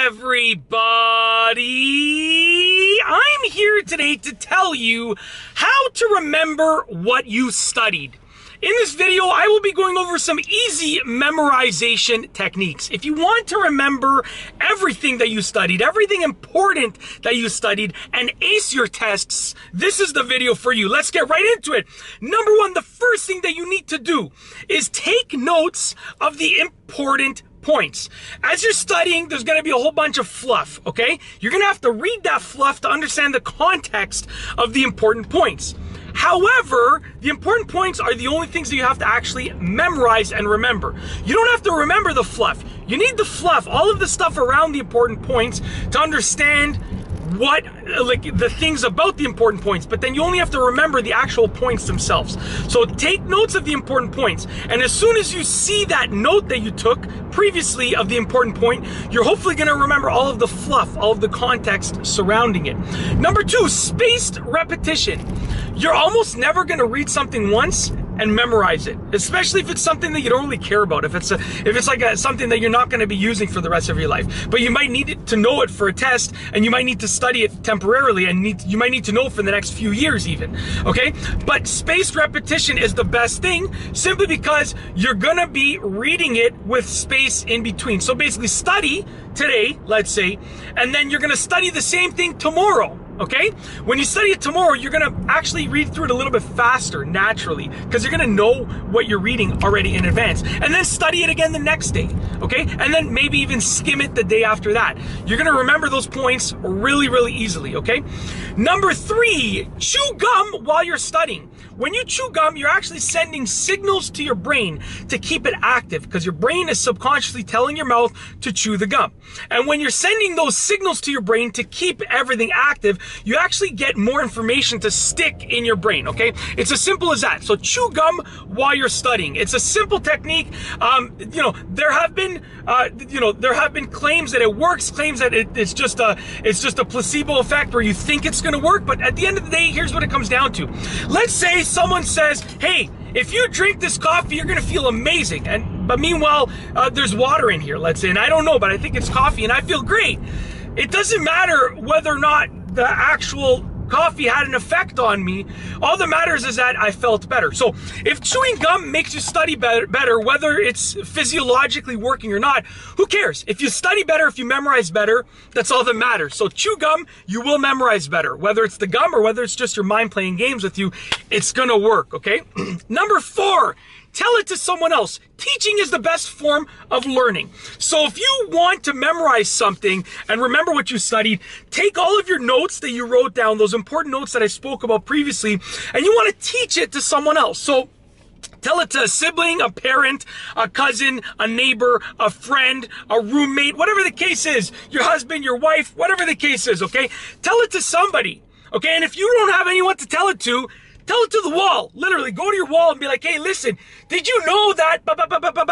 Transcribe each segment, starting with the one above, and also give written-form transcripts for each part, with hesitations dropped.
everybody! I'm here today to tell you how to remember what you studied. In this video, I will be going over some easy memorization techniques. If you want to remember everything that you studied, everything important that you studied, and ace your tests, this is the video for you. Let's get right into it. Number one, the first thing that you need to do is take notes of the important points. As you're studying, there's going to be a whole bunch of fluff, okay? You're going to have to read that fluff to understand the context of the important points. However, the important points are the only things that you have to actually memorize and remember. You don't have to remember the fluff. You need the fluff, all of the stuff around the important points to understand what, the things about the important points, but then you only have to remember the actual points themselves. So take notes of the important points, and as soon as you see that note that you took previously of the important point, you're hopefully going to remember all of the fluff, all of the context surrounding it. Number two, spaced repetition. You're almost never going to read something once and memorize it, especially if it's something that you don't really care about. If it's something that you're not going to be using for the rest of your life, but you might need it to know it for a test, and you might need to study it temporarily, and you might need to know it for the next few years even, okay? But spaced repetition is the best thing, simply because you're going to be reading it with space in between. So basically study today, let's say, and then you're going to study the same thing tomorrow. Okay? When you study it tomorrow, you're going to actually read through it a little bit faster, naturally, because you're going to know what you're reading already in advance. And then study it again the next day, okay? And then maybe even skim it the day after that. You're going to remember those points really, really easily, okay? Number three, chew gum while you're studying. When you chew gum, you're actually sending signals to your brain to keep it active, because your brain is subconsciously telling your mouth to chew the gum. And when you're sending those signals to your brain to keep everything active, you actually get more information to stick in your brain, okay? It's as simple as that. So chew gum while you're studying. It's a simple technique. There have been claims that it works, claims that it's just a placebo effect where you think it's going to work, but at the end of the day, here's what it comes down to. Let's say someone says, hey, if you drink this coffee, you're gonna feel amazing. But meanwhile, there's water in here, let's say, and I don't know, but I think it's coffee and I feel great. It doesn't matter whether or not the actual coffee had an effect on me. All that matters is that I felt better. So if chewing gum makes you study better, whether it's physiologically working or not, who cares? If you study better, if you memorize better, that's all that matters. So chew gum, you will memorize better. Whether it's the gum or whether it's just your mind playing games with you, it's gonna work, okay? Number four, tell it to someone else. Teaching is the best form of learning. So if you want to memorize something and remember what you studied, take all of your notes that you wrote down, those important notes that I spoke about previously, and you want to teach it to someone else. So tell it to a sibling, a parent, a cousin, a neighbor, a friend, a roommate, whatever the case is, your husband, your wife, whatever the case is, okay? Tell it to somebody, okay? And if you don't have anyone to tell it to the wall. Literally, go to your wall and be like, hey, listen, did you know that,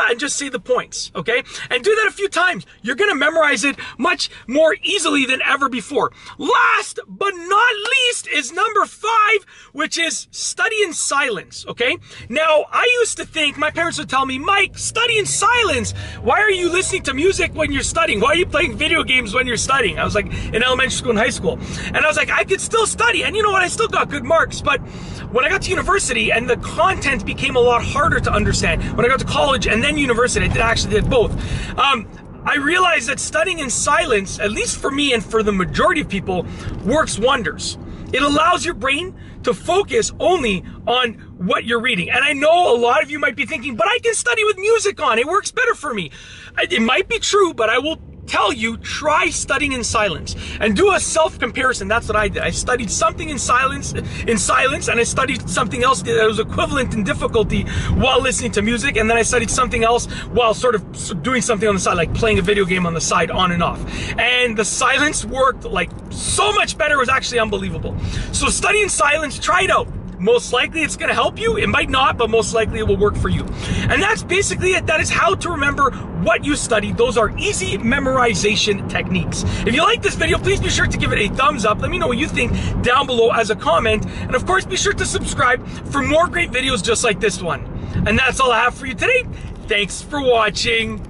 and just say the points, okay? And do that a few times. You're going to memorize it much more easily than ever before. Last but not least is number five, which is study in silence, okay? Now, I used to think, my parents would tell me, Mike, study in silence. Why are you listening to music when you're studying? Why are you playing video games when you're studying? I was like in elementary school and high school. And I was like, I could still study. And you know what? I still got good marks, but when I got to university and the content became a lot harder to understand, when I got to college and then university, I actually did both. I realized that studying in silence, at least for me and for the majority of people, works wonders. It allows your brain to focus only on what you're reading. And I know a lot of you might be thinking, but I can study with music on. It works better for me. It might be true, but I will tell you, try studying in silence and do a self-comparison. That's what I did. I studied something in silence, and I studied something else that was equivalent in difficulty while listening to music, and then I studied something else while sort of doing something on the side, like playing a video game on the side, on and off. And the silence worked like so much better. It was actually unbelievable. So study in silence, try it out. Most likely it's going to help you. It might not, but most likely it will work for you. And that's basically it. That is how to remember what you studied. Those are easy memorization techniques. If you like this video, please be sure to give it a thumbs up. Let me know what you think down below as a comment. And of course, be sure to subscribe for more great videos just like this one. And that's all I have for you today. Thanks for watching.